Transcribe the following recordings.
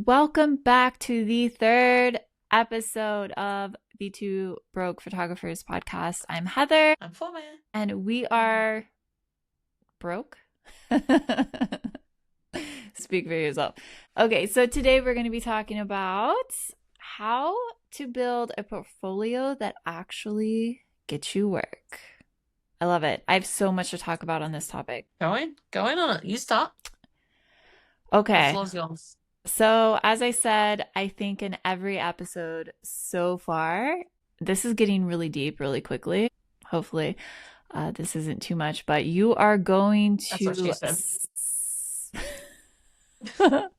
Welcome back to the third episode of the Two Broke Photographers podcast. I'm Heather, I'm for man. and we are broke. Speak for yourself. Okay, so today we're going to be talking about how to build a portfolio that actually gets you work. I love it. I have so much to talk about on this topic. Going on it. You start. The Okay. floor's yours. So, as I said, I think in every episode so far, this is getting really deep really quickly. Hopefully, this isn't too much, but you are going That's what she to said.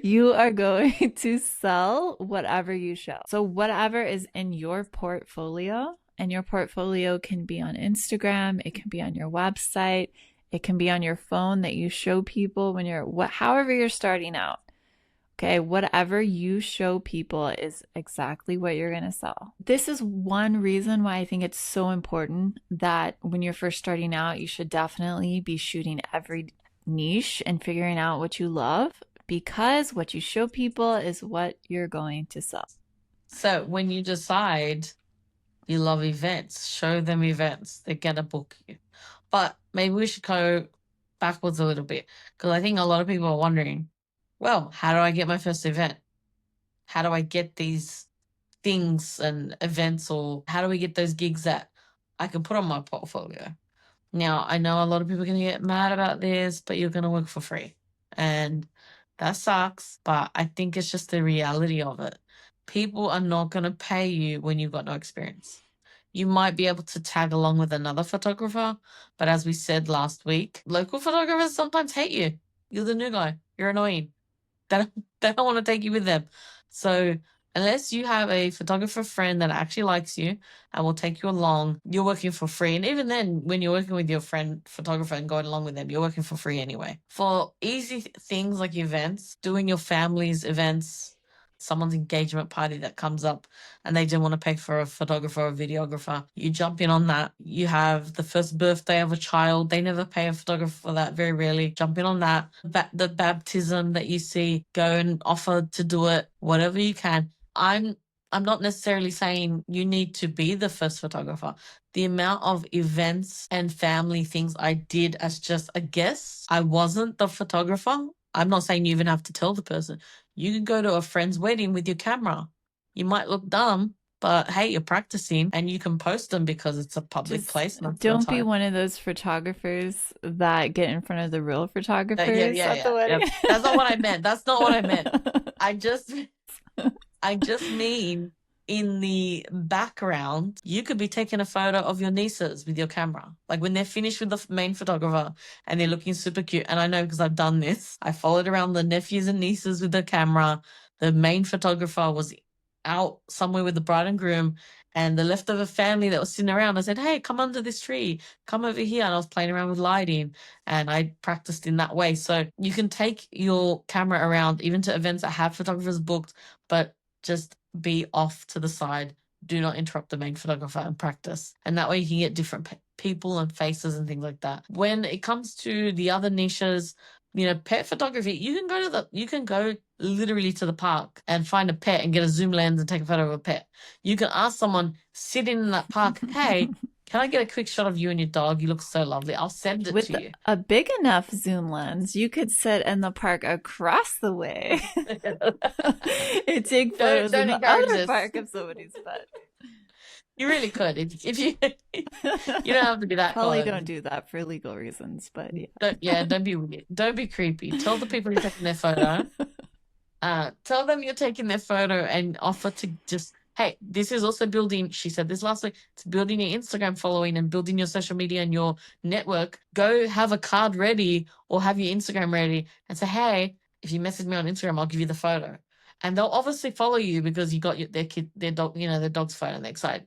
you are going to sell whatever you show. So, whatever is in your portfolio, and your portfolio can be on Instagram, it can be on your website, it can be on your phone that you show people when however you're starting out. Okay, whatever you show people is exactly what you're going to sell. This is one reason why I think it's so important that when you're first starting out, you should definitely be shooting every niche and figuring out what you love, because what you show people is what you're going to sell. So when you decide you love events, show them events. They're going to book you. But maybe we should go backwards a little bit, because I think a lot of people are wondering, well, how do I get my first event? How do I get these things and events, or how do we get those gigs that I can put on my portfolio? Now, I know a lot of people are going to get mad about this, but you're going to work for free. And that sucks, but I think it's just the reality of it. People are not going to pay you when you've got no experience. You might be able to tag along with another photographer, but as we said last week, local photographers sometimes hate you. You're the new guy. You're annoying. They don't want to take you with them. So unless you have a photographer friend that actually likes you and will take you along, you're working for free. And even then, when you're working with your friend photographer and going along with them, you're working for free anyway. For easy things like events, doing your family's events, someone's engagement party that comes up and they didn't want to pay for a photographer or a videographer, you jump in on that. You have the first birthday of a child, they never pay a photographer for that, very rarely. Jump in on that. The baptism that you see, go and offer to do it, whatever you can. I'm not necessarily saying you need to be the first photographer. The amount of events and family things I did as just a guest, I wasn't the photographer. I'm not saying you even have to tell the person. You can go to a friend's wedding with your camera. You might look dumb, but hey, you're practicing and you can post them because it's a public Just place. don't be one of those photographers that get in front of the real photographers at the wedding. Yeah. That's not what I meant. That's not what I meant. I just mean in the background, you could be taking a photo of your nieces with your camera. Like when they're finished with the main photographer and they're looking super cute. And I know because I've done this. I followed around the nephews and nieces with the camera. The main photographer was out somewhere with the bride and groom, and the leftover family that was sitting around, I said, hey, come under this tree, come over here. And I was playing around with lighting and I practiced in that way. So you can take your camera around even to events that have photographers booked, but just be off to the side. Do not interrupt the main photographer and practice. And that way you can get different people and faces and things like that. When it comes to the other niches, pet photography, you can go literally to the park and find a pet and get a zoom lens and take a photo of a pet. You can ask someone sitting in that park, hey, can I get a quick shot of you and your dog? You look so lovely. I'll send it to you. With a big enough zoom lens, you could sit in the park across the way and take photos in the other park of somebody's pet. You really could. If you don't have to be that Probably close. don't do that for legal reasons, but yeah. Don't be weird. Don't be creepy. Tell the people you're taking their photo. Tell them you're taking their photo and offer to just, hey, this is also building, she said this last week, it's building your Instagram following and building your social media and your network. Go have a card ready or have your Instagram ready and say, hey, if you message me on Instagram, I'll give you the photo. And they'll obviously follow you because you got their dog, their dog's photo and they're excited.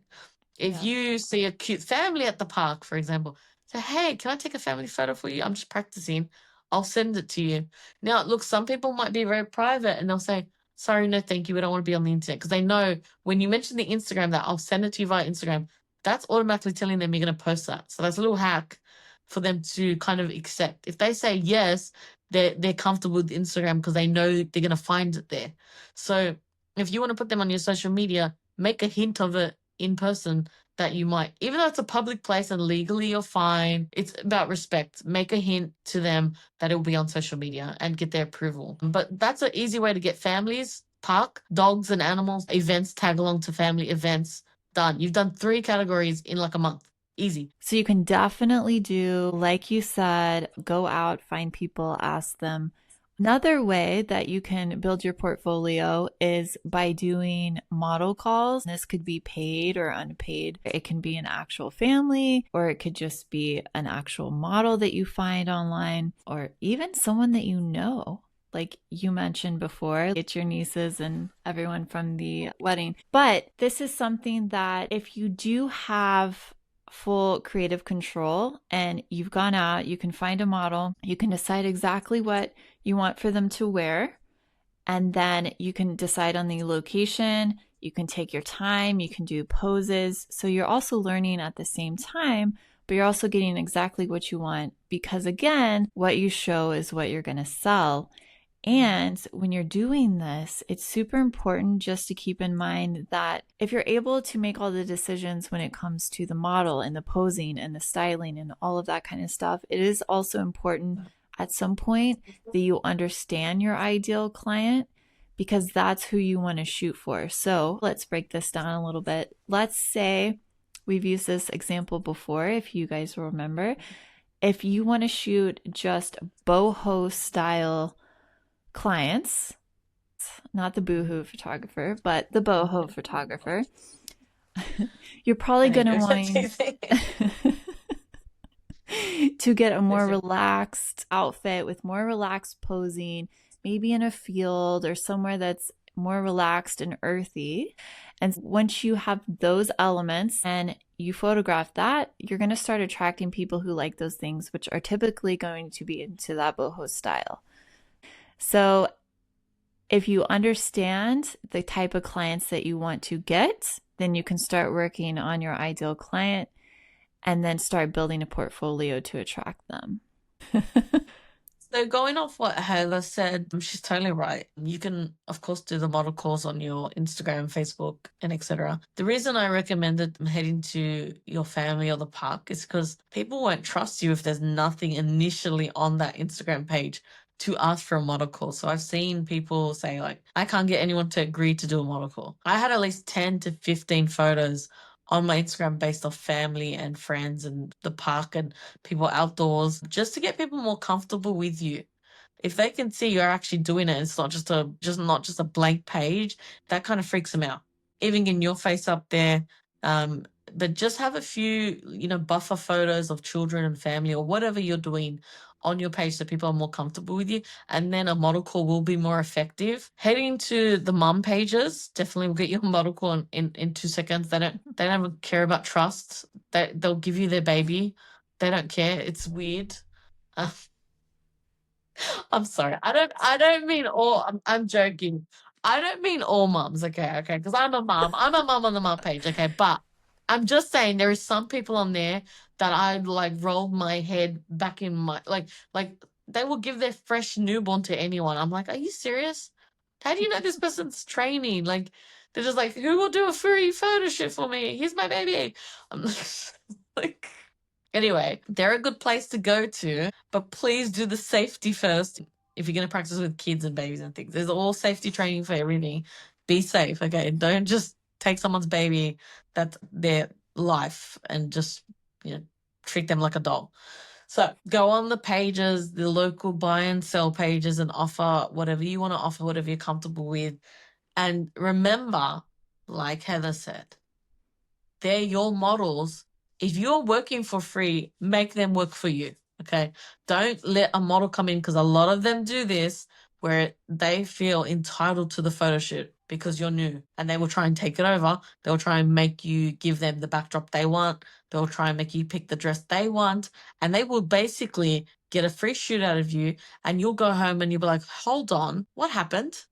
If you see a cute family at the park, for example, say, hey, can I take a family photo for you? I'm just practicing. I'll send it to you. Now, look, some people might be very private and they'll say, sorry, no, thank you. We don't want to be on the internet. Because they know when you mention the Instagram that I'll send it to you via Instagram, that's automatically telling them you're going to post that. So that's a little hack for them to kind of accept. If they say yes, they're comfortable with Instagram because they know they're gonna find it there. So if you want to put them on your social media, make a hint of it in person that you might, even though it's a public place and legally you're fine, it's about respect. Make a hint to them that it will be on social media and get their approval. But that's an easy way to get families, park, dogs and animals, events, tag along to family events. Done. You've done 3 categories in like a month. Easy. So you can definitely do, like you said, go out, find people, ask them. Another way that you can build your portfolio is by doing model calls. This could be paid or unpaid. It can be an actual family, or it could just be an actual model that you find online, or even someone that you know. Like you mentioned before, get your nieces and everyone from the wedding. But this is something that if you do have full creative control and you've gone out, you can find a model, you can decide exactly what you want for them to wear, and then you can decide on the location, you can take your time, you can do poses. So you're also learning at the same time, but you're also getting exactly what you want because, again, what you show is what you're going to sell. And when you're doing this, it's super important just to keep in mind that if you're able to make all the decisions when it comes to the model and the posing and the styling and all of that kind of stuff, it is also important at some point that you understand your ideal client because that's who you want to shoot for. So let's break this down a little bit. Let's say we've used this example before, if you guys will remember. If you want to shoot just boho style clients, not the boohoo photographer, but the boho photographer, you're probably going to want to get a more relaxed outfit with more relaxed posing, maybe in a field or somewhere that's more relaxed and earthy. And once you have those elements and you photograph that, you're going to start attracting people who like those things, which are typically going to be into that boho style. So if you understand the type of clients that you want to get, then you can start working on your ideal client and then start building a portfolio to attract them. So going off what Heather said, she's totally right. You can, of course, do the model calls on your Instagram, Facebook, and etc. The reason I recommended heading to your family or the park is because people won't trust you if there's nothing initially on that Instagram page to ask for a model call. So I've seen people say like, I can't get anyone to agree to do a model call. I had at least 10 to 15 photos on my Instagram based off family and friends and the park and people outdoors, just to get people more comfortable with you. If they can see you're actually doing it, it's not just a blank page, that kind of freaks them out. Even getting your face up there, but just have a few, buffer photos of children and family or whatever you're doing on your page so people are more comfortable with you, and then a model call will be more effective. Heading to the mum pages definitely will get you a model call in 2 seconds. They don't care about trust. They'll give you their baby. They don't care. It's weird. I'm sorry. I don't mean all. I'm joking. I don't mean all mums. Okay, because I'm a mum. I'm a mum on the mum page. Okay, but I'm just saying there is some people on there that I like roll my head back in my like they will give their fresh newborn to anyone. I'm like, are you serious? How do you know this person's training? Like they're just like, who will do a furry photo shoot for me? Here's my baby. I'm like. Anyway, they're a good place to go to, but please do the safety first if you're going to practice with kids and babies and things. There's all safety training for everything. Be safe, okay? Don't just take someone's baby, that's their life, and just, treat them like a doll. So go on the pages, the local buy and sell pages, and offer whatever you want to offer, whatever you're comfortable with. And remember, like Heather said, they're your models. If you're working for free, make them work for you. Okay. Don't let a model come in, because a lot of them do this where they feel entitled to the photo shoot because you're new, and they will try and take it over. They'll try and make you give them the backdrop they want. They'll try and make you pick the dress they want, and they will basically get a free shoot out of you, and you'll go home and you'll be like, hold on, what happened?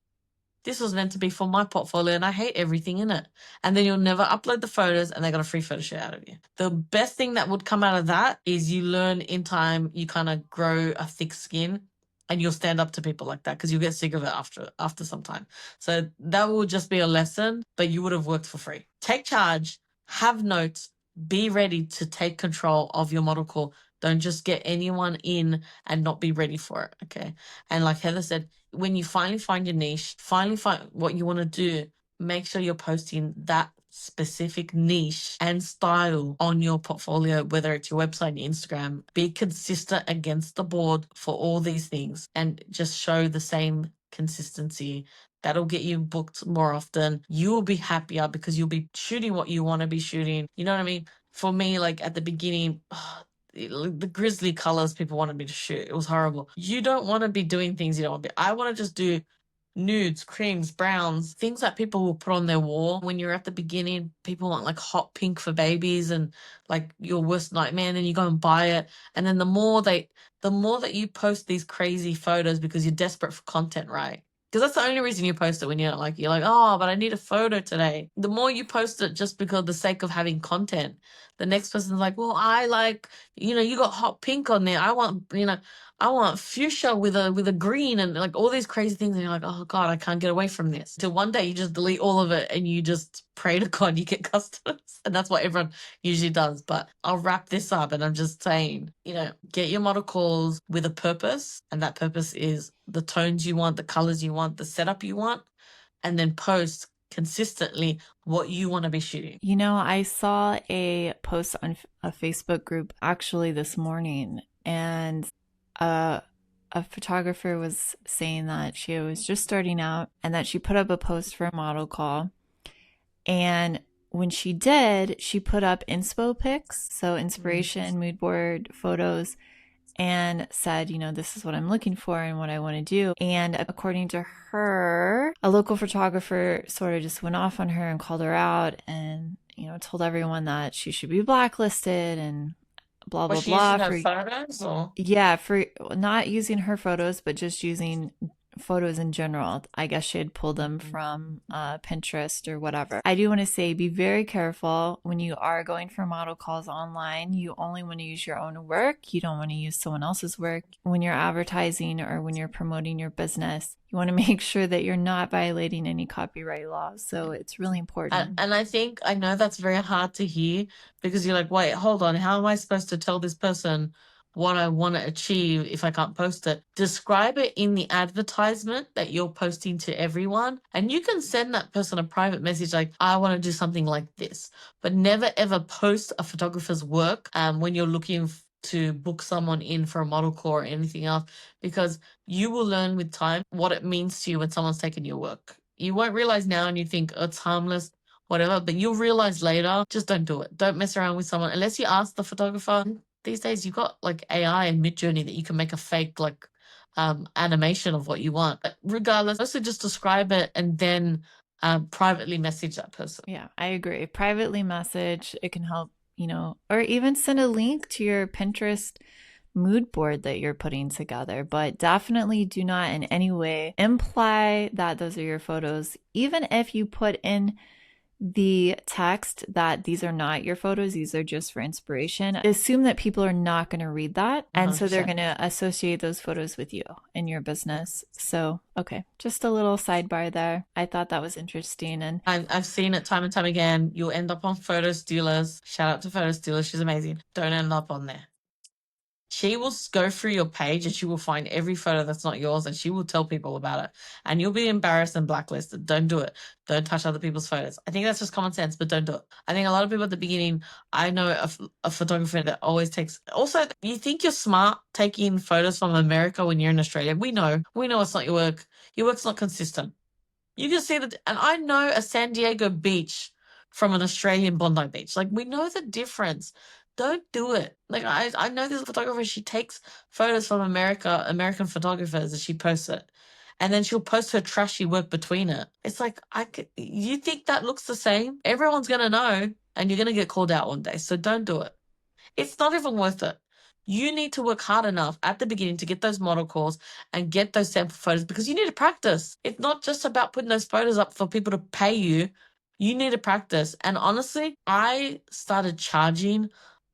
this was meant to be for my portfolio and I hate everything in it. And then you'll never upload the photos and they got a free photo shoot out of you. The best thing that would come out of that is you learn in time, you kind of grow a thick skin and you'll stand up to people like that because you'll get sick of it after some time. So that will just be a lesson, but you would have worked for free. Take charge, have notes, be ready to take control of your model call. Don't just get anyone in and not be ready for it. Okay. And like Heather said, when you finally find your niche, finally find what you want to do, make sure you're posting that specific niche and style on your portfolio, whether it's your website, your Instagram. Be consistent against the board for all these things and just show the same consistency. That'll get you booked more often. You will be happier because you'll be shooting what you want to be shooting. You know what I mean? For me, like at the beginning, the grizzly colors people wanted me to shoot. It was horrible. You don't want to be doing things you don't want to be. I want to just do nudes, creams, browns, things that people will put on their wall. When you're at the beginning, people want like hot pink for babies and like your worst nightmare, and then you go and buy it. And then the more that you post these crazy photos because you're desperate for content, right? Because that's the only reason you post it when you're like, oh, but I need a photo today. The more you post it just because of the sake of having content, the next person's like, well, I like, you got hot pink on there. I want fuchsia with a green and like all these crazy things. And you're like, oh God, I can't get away from this. Till one day you just delete all of it and you just pray to God you get customers. And that's what everyone usually does. But I'll wrap this up and I'm just saying, get your model calls with a purpose. And that purpose is the tones you want, the colors you want, the setup you want, and then post consistently what you want to be shooting. I saw a post on a Facebook group actually this morning, and a photographer was saying that she was just starting out and that she put up a post for a model call. And when she did, she put up inspo pics, so inspiration, mood board photos, and said, this is what I'm looking for and what I want to do. And according to her, a local photographer sort of just went off on her and called her out and, told everyone that she should be blacklisted and blah, blah, Was she blah. using her photos or? Yeah, for not using her photos, but just using photos in general. I guess she had pulled them from Pinterest or whatever. I do want to say be very careful when you are going for model calls online. You only want to use your own work. You don't want to use someone else's work. When you're advertising or when you're promoting your business, you want to make sure that you're not violating any copyright laws. So it's really important. And I know that's very hard to hear because you're like, wait, hold on. How am I supposed to tell this person what I want to achieve if I can't post it? Describe it in the advertisement that you're posting to everyone. And you can send that person a private message like, I want to do something like this. But never ever post a photographer's work when you're looking to book someone in for a model call or anything else, because you will learn with time what it means to you when someone's taken your work. You won't realize now and you think, oh, it's harmless, whatever, but you'll realize later, just don't do it. Don't mess around with someone unless you ask the photographer. These days you've got like AI and Midjourney that you can make a fake like animation of what you want. But regardless, also just describe it and then privately message that person. Yeah, I agree. Privately message, it can help, or even send a link to your Pinterest mood board that you're putting together, but definitely do not in any way imply that those are your photos. Even if you put in the text that these are not your photos, these are just for inspiration, assume that people are not going to read that. And 100%. So they're going to associate those photos with you and your business. So, okay, just a little sidebar there. I thought that was interesting. And I've seen it time and time again. You'll end up on Photo Stealers. Shout out to Photo Stealers. She's amazing. Don't end up on there. She will go through your page and she will find every photo that's not yours and she will tell people about it. And you'll be embarrassed and blacklisted. Don't do it. Don't touch other people's photos. I think that's just common sense, but don't do it. I think a lot of people at the beginning, I know a photographer that always takes... Also, you think you're smart taking photos from America when you're in Australia. We know it's not your work. Your work's not consistent. You can see that... And I know a San Diego beach from an Australian Bondi beach. Like, we know the difference. Don't do it. Like, I know this photographer, she takes photos from American photographers, and she posts it. And then she'll post her trashy work between it. It's like, you think that looks the same? Everyone's going to know, and you're going to get called out one day. So don't do it. It's not even worth it. You need to work hard enough at the beginning to get those model calls and get those sample photos because you need to practice. It's not just about putting those photos up for people to pay you. You need to practice. And honestly, I started charging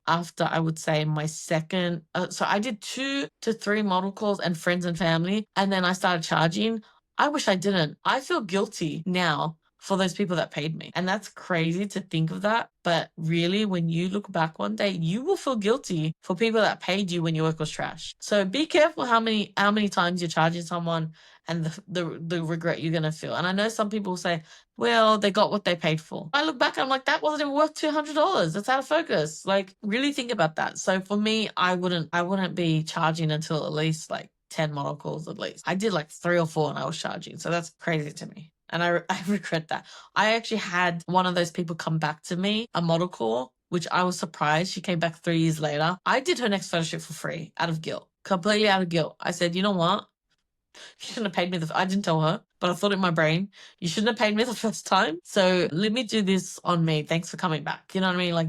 after, I would say, my second. So I did 2 to 3 model calls and friends and family, and then I started charging. I wish I didn't. I feel guilty now for those people that paid me. And that's crazy to think of that. But really, when you look back one day, you will feel guilty for people that paid you when your work was trash. So be careful how many times you're charging someone and the regret you're gonna feel. And I know some people say, well, they got what they paid for. I look back, I'm like, that wasn't even worth $200. That's out of focus. Like, really think about that. So for me, I wouldn't be charging until at least like 10 model calls at least. I did like 3 or 4 and I was charging. So that's crazy to me. And I regret that. I actually had one of those people come back to me, a model call, which I was surprised. She came back 3 years later. I did her next photo shoot for free out of guilt, completely out of guilt. I said, you know what? You shouldn't have paid me I didn't tell her, but I thought in my brain, you shouldn't have paid me the first time. So let me do this on me. Thanks for coming back. You know what I mean? Like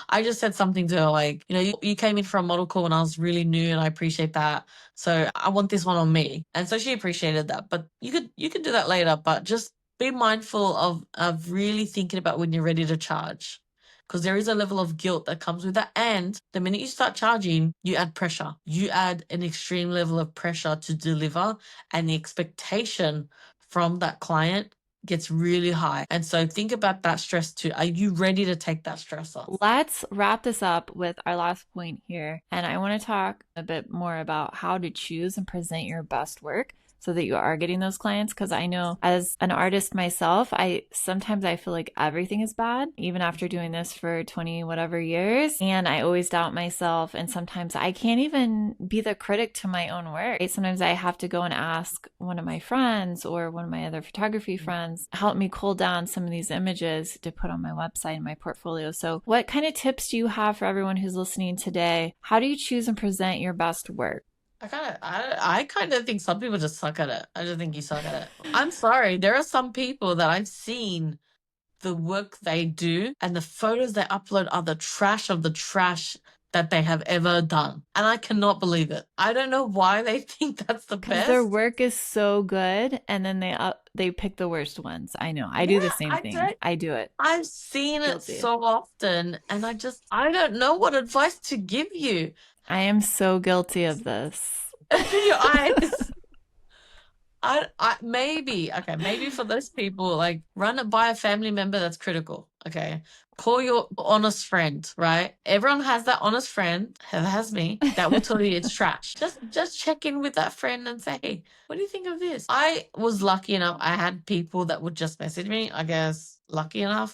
I just said something to her like, you came in for a model call when I was really new and I appreciate that. So I want this one on me. And so she appreciated that. But you could do that later, but just be mindful of really thinking about when you're ready to charge. Because there is a level of guilt that comes with that. And the minute you start charging, you add pressure. You add an extreme level of pressure to deliver, and the expectation from that client gets really high. And so think about that stress too. Are you ready to take that stress off? Let's wrap this up with our last point here. And I want to talk a bit more about how to choose and present your best work so that you are getting those clients. Because I know as an artist myself, sometimes I feel like everything is bad, even after doing this for 20 whatever years. And I always doubt myself. And sometimes I can't even be the critic to my own work. Sometimes I have to go and ask one of my friends or one of my other photography friends, help me cull down some of these images to put on my website and my portfolio. So what kind of tips do you have for everyone who's listening today? How do you choose and present your best work? I kind of think some people just suck at it. I just think you suck at it. I'm sorry. There are some people that I've seen the work they do and the photos they upload are the trash of the trash that they have ever done. And I cannot believe it. I don't know why they think that's the Because best. their work is so good and then they pick the worst ones. I know. I do the same thing. I do it. I've seen Guilty. it so often and I don't know what advice to give you. I am so guilty of this. Your eyes. Maybe for those people, like run it by a family member that's critical. Okay. Call your honest friend, right? Everyone has that honest friend, has me, that will tell you it's trash. Just check in with that friend and say, hey, what do you think of this? I was lucky enough. I had people that would just message me, I guess, lucky enough.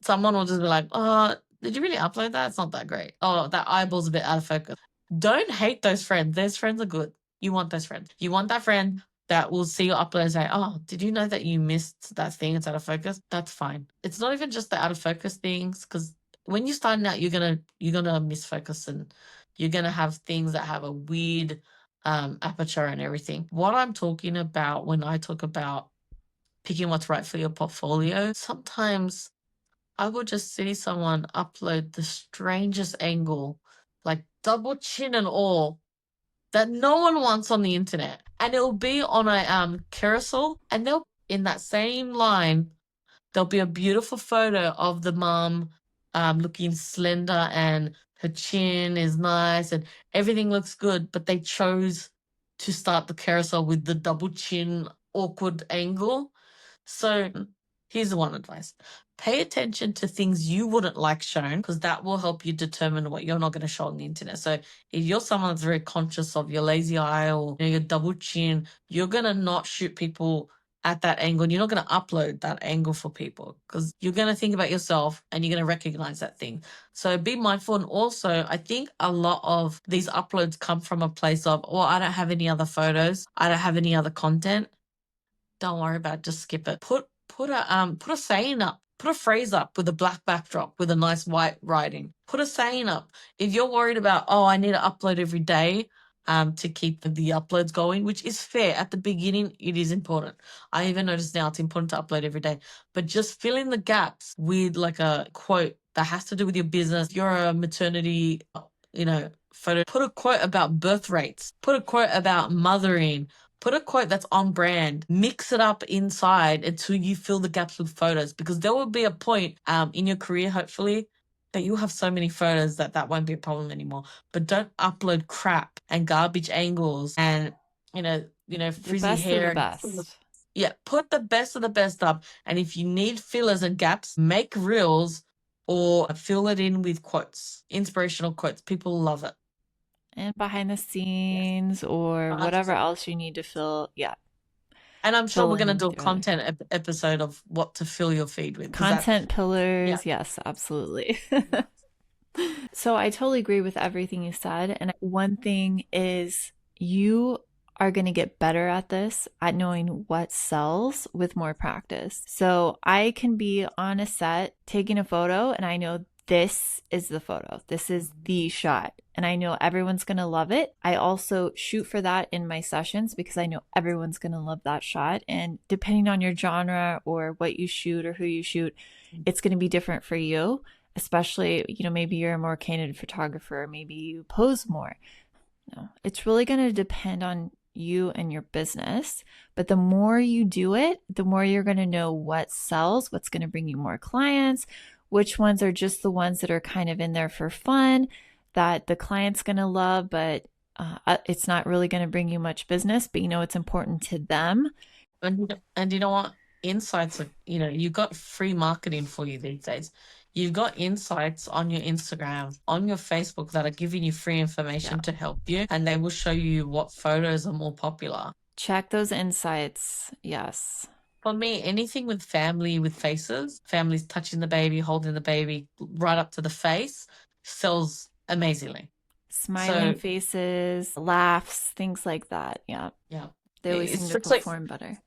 Someone will just be like, oh, did you really upload that? It's not that great. Oh, that eyeball's a bit out of focus. Don't hate those friends. Those friends are good. You want those friends. You want that friend that will see your upload and say, oh, did you know that you missed that thing? It's out of focus. That's fine. It's not even just the out of focus things, because when you're starting out, you're gonna miss focus and you're gonna have things that have a weird aperture and everything. What I'm talking about when I talk about picking what's right for your portfolio, sometimes I will just see someone upload the strangest angle, like double chin and all, that no one wants on the internet. And it'll be on a carousel, and they'll in that same line, there'll be a beautiful photo of the mom looking slender and her chin is nice and everything looks good, but they chose to start the carousel with the double chin awkward angle. So here's one advice. Pay attention to things you wouldn't like shown, because that will help you determine what you're not going to show on the internet. So if you're someone that's very conscious of your lazy eye or your double chin, you're going to not shoot people at that angle. And you're not going to upload that angle for people, because you're going to think about yourself and you're going to recognize that thing. So be mindful. And also, I think a lot of these uploads come from a place of, well, I don't have any other photos. I don't have any other content. Don't worry about it. Just skip it. Put a saying up. Put a phrase up with a black backdrop with a nice white writing. Put a saying up. If you're worried about, oh, I need to upload every day to keep the uploads going, which is fair. At the beginning, it is important. I even notice now it's important to upload every day. But just fill in the gaps with like a quote that has to do with your business. You're a maternity, photo, put a quote about birth rates, put a quote about mothering, put a quote that's on brand, mix it up inside until you fill the gaps with photos, because there will be a point in your career, hopefully, that you'll have so many photos that that won't be a problem anymore. But don't upload crap and garbage angles and, The frizzy best of the hair. best. Yeah, put the best of the best up. And if you need fillers and gaps, make reels or fill it in with quotes, inspirational quotes. People love it. And behind the Yes. scenes or whatever 100%. else you need to fill, yeah, And I'm sure fill we're going to in do a throughout. content episode of what to fill your feed with, because that's, Content yeah. pillars, yes, absolutely. Yeah. So I totally agree with everything you said. And one thing is you are going to get better at this, at knowing what sells with more practice. So I can be on a set taking a photo and I know this is the photo. This is the shot. And I know everyone's going to love it. I also shoot for that in my sessions because I know everyone's going to love that shot. And depending on your genre or what you shoot or who you shoot, it's going to be different for you, especially, maybe you're a more candid photographer, maybe you pose more. No, it's really going to depend on you and your business. But the more you do it, the more you're going to know what sells, what's going to bring you more clients, which ones are just the ones that are kind of in there for fun that the client's going to love, but it's not really going to bring you much business, but it's important to them. And you know what? Insights are, you've got free marketing for you these days. You've got insights on your Instagram, on your Facebook that are giving you free information Yeah. to help you, and they will show you what photos are more popular. Check those insights. Yes. For me, anything with family with faces, families touching the baby, holding the baby right up to the face, sells amazingly. Smiling So, faces, laughs, things like that. Yeah. yeah. They always seem to perform better.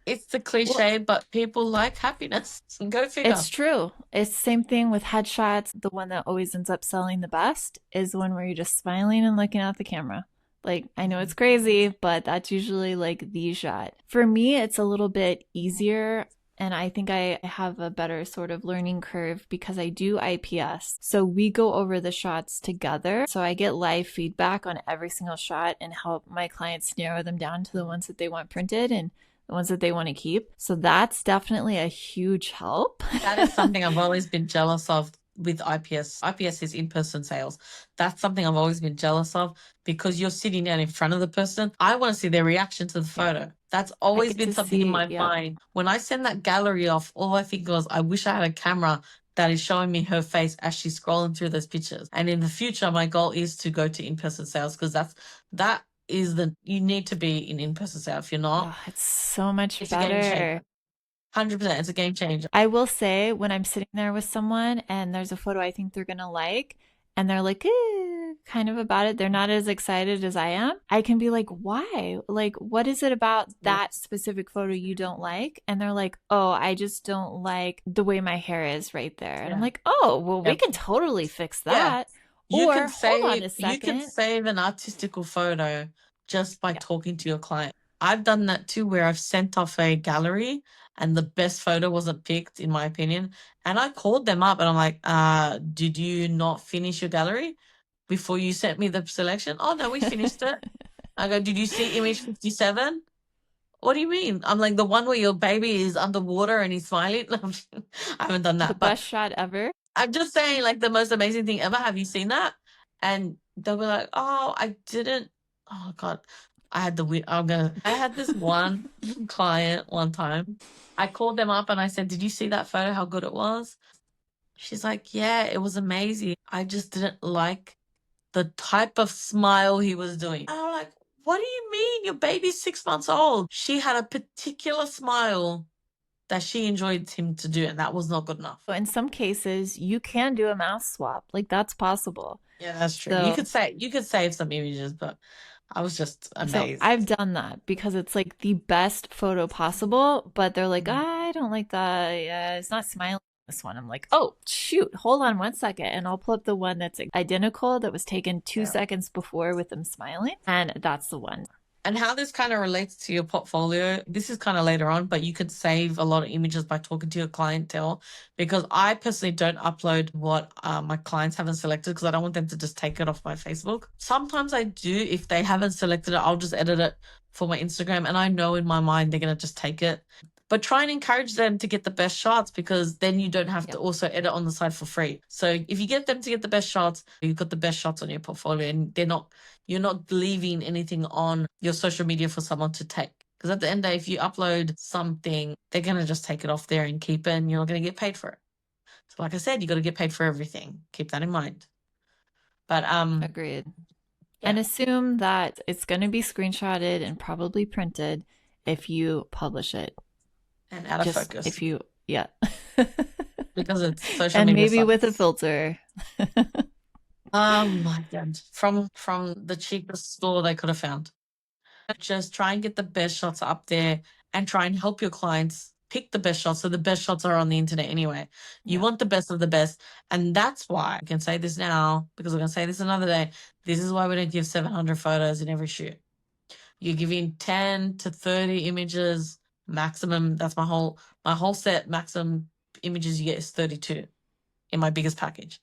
It's the Well, cliche, but people like happiness. Go figure. it's true. It's the same thing with headshots. The one that always ends up selling the best is the one where you're just smiling and looking at the camera. Like, I know it's crazy, but that's usually like the shot. For me, it's a little bit easier. And I think I have a better sort of learning curve because I do IPS. So we go over the shots together. So I get live feedback on every single shot and help my clients narrow them down to the ones that they want printed and the ones that they want to keep. So that's definitely a huge help. That is something I've always been jealous of with IPS. IPS is in-person sales. That's something I've always been jealous of because you're sitting down in front of the person. I want to see their reaction to the photo. Yeah. That's always been something in my mind. When I send that gallery off, all I think was, I wish I had a camera that is showing me her face as she's scrolling through those pictures. And in the future, my goal is to go to in-person sales because that is you need to be in-person sales. If you're not, it's so much it's better. A game changer. 100%, it's a game changer. I will say when I'm sitting there with someone and there's a photo I think they're going to like and they're like, kind of about it, they're not as excited as I am, I can be like, why? Like, what is it about that specific photo you don't like? And they're like, oh, I just don't like the way my hair is right there. And I'm like, oh, well, we can totally fix that. You or can save, hold on a second. You can save an artistical photo just by talking to your client. I've done that too, where I've sent off a gallery and the best photo wasn't picked, in my opinion. And I called them up and I'm like, did you not finish your gallery before you sent me the selection? Oh, no, we finished it. I go, did you see image 57? What do you mean? I'm like, the one where your baby is underwater and he's smiling? I haven't done that. The best shot ever. I'm just saying, like, the most amazing thing ever. Have you seen that? And they'll be like, oh, I didn't. Oh, God. I had this one client one time. I called them up and I said, did you see that photo? How good it was? She's like, yeah, it was amazing. I just didn't like the type of smile he was doing. And I'm like, what do you mean? Your baby's 6 months old. She had a particular smile that she enjoyed him to do, and that was not good enough. In some cases, you can do a mouth swap. Like, that's possible. Yeah, that's true. So, you could save some images, but I was just amazed. So I've done that because it's like the best photo possible, but they're like, I don't like that. Yeah, it's not smiling. This one. I'm like, oh, shoot, hold on 1 second. And I'll pull up the one that's identical that was taken 2 seconds before with them smiling. And that's the one. And how this kind of relates to your portfolio, this is kind of later on, but you could save a lot of images by talking to your clientele. Because I personally don't upload what my clients haven't selected because I don't want them to just take it off my Facebook. Sometimes I do. If they haven't selected it, I'll just edit it for my Instagram. And I know in my mind they're going to just take it. But try and encourage them to get the best shots because then you don't have to Yep. also edit on the side for free. So if you get them to get the best shots, you've got the best shots on your portfolio and you're not leaving anything on your social media for someone to take. Because at the end of the day, if you upload something, they're going to just take it off there and keep it, and you're not going to get paid for it. So, like I said, you got to get paid for everything. Keep that in mind. But Agreed. yeah, And assume that it's going to be screenshotted and probably printed if you publish it. and out of Just focus if you, yeah. because it's social And media maybe with a sucks. filter. My God, from the cheapest store they could have found. Just try and get the best shots up there and try and help your clients pick the best shots. So the best shots are on the internet anyway. You Yeah. want the best of the best. And that's why I can say this now because we're going to say this another day. This is why we don't give 700 photos in every shoot. You're giving 10 to 30 images maximum. That's my whole set maximum images you get is 32 in my biggest package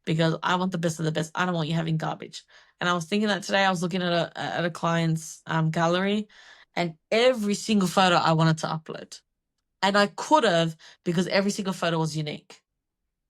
because I want the best of the best. I don't want you having garbage. And I was thinking that today I was looking at a client's gallery and every single photo I wanted to upload. And I could have because every single photo was unique.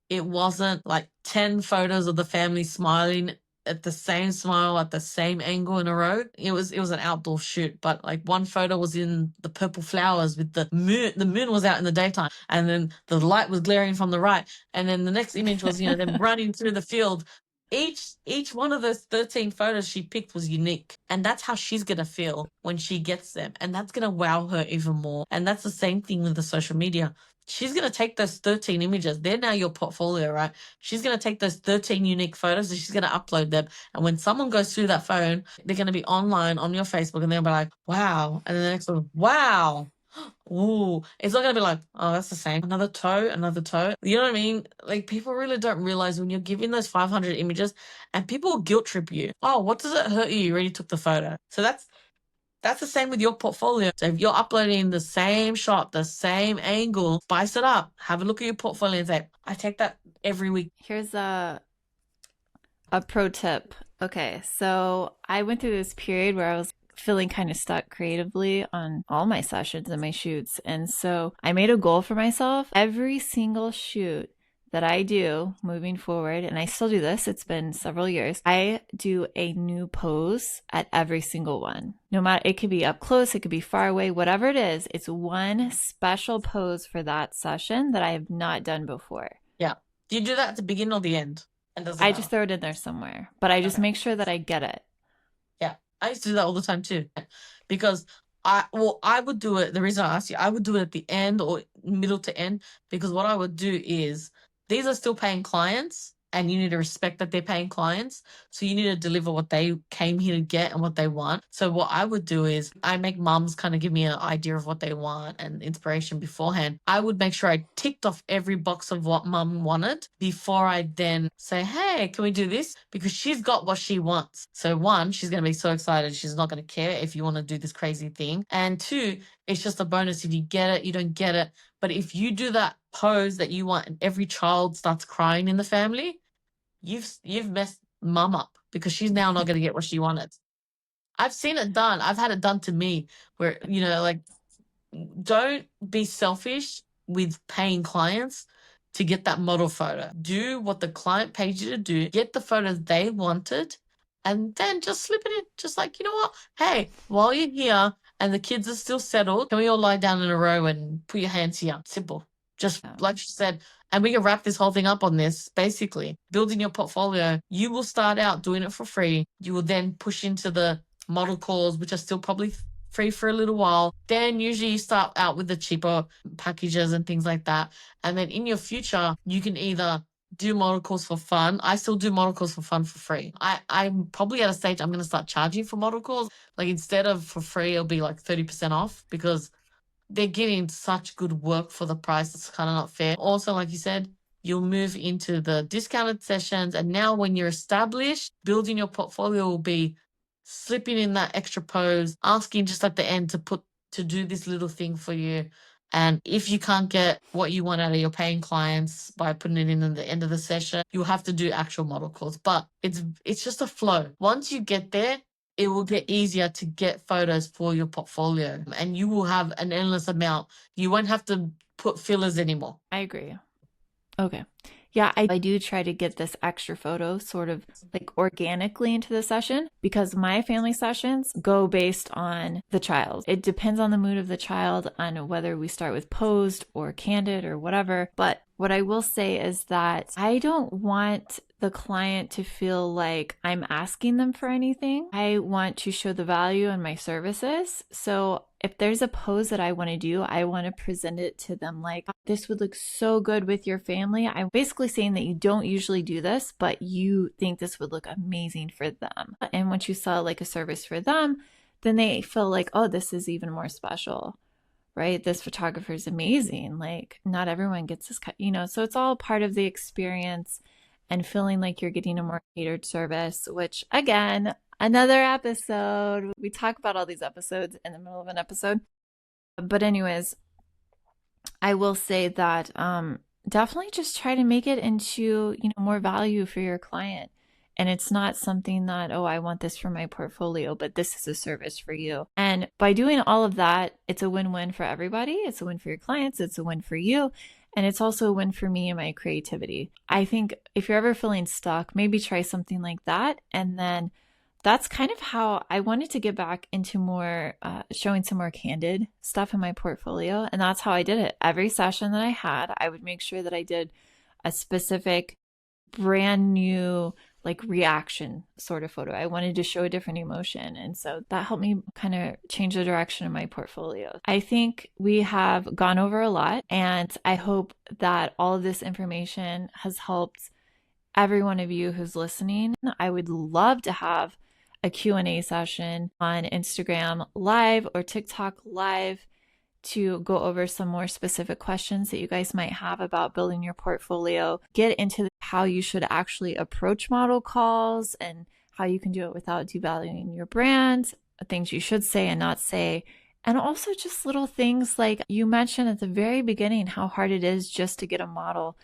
It wasn't like 10 photos of the family smiling at the same smile at the same angle in a row. It was an outdoor shoot, but like one photo was in the purple flowers with the moon. The moon was out in the daytime, and then the light was glaring from the right. And then the next image was, them running through the field. Each one of those 13 photos she picked was unique. And that's how she's gonna feel when she gets them. And that's gonna wow her even more. And that's the same thing with the social media. She's going to take those 13 images. They're now your portfolio, right? She's going to take those 13 unique photos and she's going to upload them. And when someone goes through that phone, they're going to be online on your Facebook and they'll be like, wow. And then the next one, wow. Ooh. It's not going to be like, oh, that's the same. Another toe, another toe. You know what I mean? Like, people really don't realize when you're giving those 500 images and people will guilt trip you. Oh, what does it hurt you? You already took the photo. So that's the same with your portfolio. So if you're uploading the same shot, the same angle, spice it up. Have a look at your portfolio and say, I take that every week. Here's a pro tip. Okay, so I went through this period where I was feeling kind of stuck creatively on all my sessions and my shoots. And so I made a goal for myself every single shoot that I do moving forward, and I still do this, it's been several years. I do a new pose at every single one. No matter, it could be up close, it could be far away, whatever it is, it's one special pose for that session that I have not done before. Yeah. Do you do that at the beginning or the end? And does it I just matter? throw it in there somewhere, but I just Okay. make sure that I get it. Yeah. I used to do that all the time too. Because I would do it. The reason I asked you, I would do it at the end or middle to end because what I would do is these are still paying clients and you need to respect that they're paying clients. So you need to deliver what they came here to get and what they want. So what I would do is I make mums kind of give me an idea of what they want and inspiration beforehand. I would make sure I ticked off every box of what mum wanted before I then say, hey, can we do this? Because she's got what she wants. So one, she's going to be so excited. She's not going to care if you want to do this crazy thing. And two, it's just a bonus. If you get it, you don't get it. But if you do that pose that you want and every child starts crying in the family, you've messed mum up because she's now not going to get what she wanted. I've seen it done. I've had it done to me where, like don't be selfish with paying clients to get that model photo. Do what the client paid you to do, get the photos they wanted, and then just slip it in. Just like, you know what? Hey, while you're here and the kids are still settled, can we all lie down in a row and put your hands here? Simple. Just Yeah. like she said, and we can wrap this whole thing up on this. Basically, building your portfolio, you will start out doing it for free. You will then push into the model calls, which are still probably free for a little while. Then usually you start out with the cheaper packages and things like that. And then in your future, you can either do model calls for fun. I still do model calls for fun for free. I'm probably at a stage I'm going to start charging for model calls. Like instead of for free, it'll be like 30% off because they're getting such good work for the price. It's kind of not fair. Also, like you said, you'll move into the discounted sessions. And now when you're established, building your portfolio will be slipping in that extra pose, asking just at the end to do this little thing for you. And if you can't get what you want out of your paying clients by putting it in at the end of the session, you'll have to do actual model calls. But it's just a flow. Once you get there, it will get easier to get photos for your portfolio, and you will have an endless amount. You won't have to put fillers anymore. I agree. Okay. Yeah, I do try to get this extra photo sort of like organically into the session because my family sessions go based on the child. It depends on the mood of the child, on whether we start with posed or candid or whatever. But what I will say is that I don't want the client to feel like I'm asking them for anything. I want to show the value in my services. So if there's a pose that I want to do, I want to present it to them like, this would look so good with your family. I'm basically saying that you don't usually do this, but you think this would look amazing for them. And once you sell like a service for them, then they feel like, oh, this is even more special, right? This photographer is amazing. Like, not everyone gets this cut, so it's all part of the experience and feeling like you're getting a more catered service, which again, another episode. We talk about all these episodes in the middle of an episode. But anyways, I will say that definitely just try to make it into, more value for your client. And it's not something that, oh, I want this for my portfolio, but this is a service for you. And by doing all of that, it's a win-win for everybody. It's a win for your clients. It's a win for you. And it's also a win for me and my creativity. I think if you're ever feeling stuck, maybe try something like that. And then that's kind of how I wanted to get back into more showing some more candid stuff in my portfolio. And that's how I did it. Every session that I had, I would make sure that I did a specific brand new like reaction sort of photo. I wanted to show a different emotion. And so that helped me kind of change the direction of my portfolio. I think we have gone over a lot, and I hope that all of this information has helped every one of you who's listening. I would love to have a Q&A session on Instagram Live or TikTok Live to go over some more specific questions that you guys might have about building your portfolio, get into how you should actually approach model calls and how you can do it without devaluing your brand, things you should say and not say, and also just little things like you mentioned at the very beginning, how hard it is just to get a model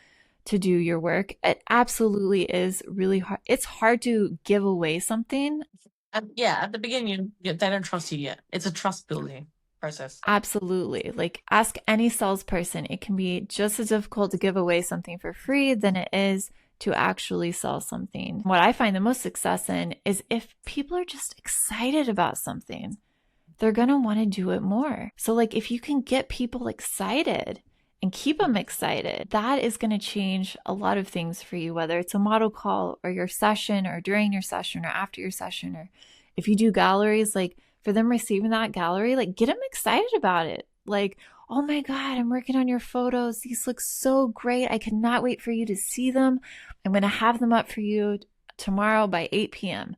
to do your work. It absolutely is really hard. It's hard to give away something. At the beginning, they don't trust you yet. It's a trust building process. Absolutely. Like, ask any salesperson. It can be just as difficult to give away something for free than it is to actually sell something. What I find the most success in is if people are just excited about something, they're going to want to do it more. So like if you can get people excited and keep them excited, that is going to change a lot of things for you, whether it's a model call or your session or during your session or after your session, or if you do galleries, like for them receiving that gallery, like get them excited about it. Like, oh my God, I'm working on your photos. These look so great. I cannot wait for you to see them. I'm going to have them up for you tomorrow by 8 p.m.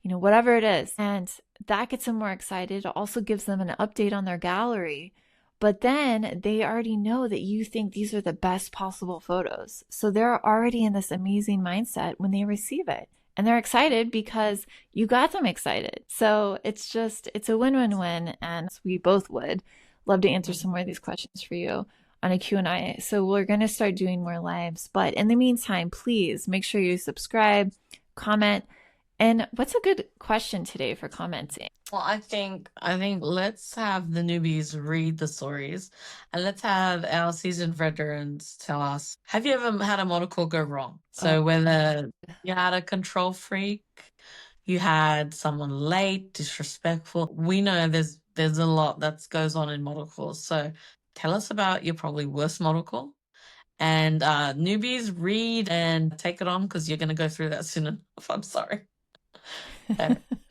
Whatever it is. And that gets them more excited. It also gives them an update on their gallery. But then they already know that you think these are the best possible photos. So they're already in this amazing mindset when they receive it. And they're excited because you got them excited. So it's a win-win-win. And we both would love to answer some more of these questions for you on a Q&A. So we're going to start doing more lives. But in the meantime, please make sure you subscribe, comment. And what's a good question today for commenting? Well, I think let's have the newbies read the stories, and let's have our seasoned veterans tell us, have you ever had a model call go wrong? So whether you had a control freak, you had someone late, disrespectful. We know there's a lot that goes on in model calls. So tell us about your probably worst model call. And newbies, read and take it on, because you're going to go through that soon enough. I'm sorry.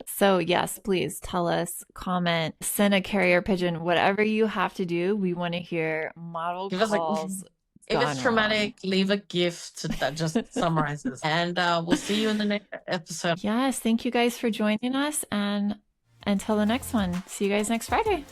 So yes, please tell us, comment, send a carrier pigeon, whatever you have to do. We want to hear model calls. If it's traumatic, leave a gift that just summarizes. And we'll see you in the next episode. Yes, thank you guys for joining us. And until the next one, see you guys next Friday.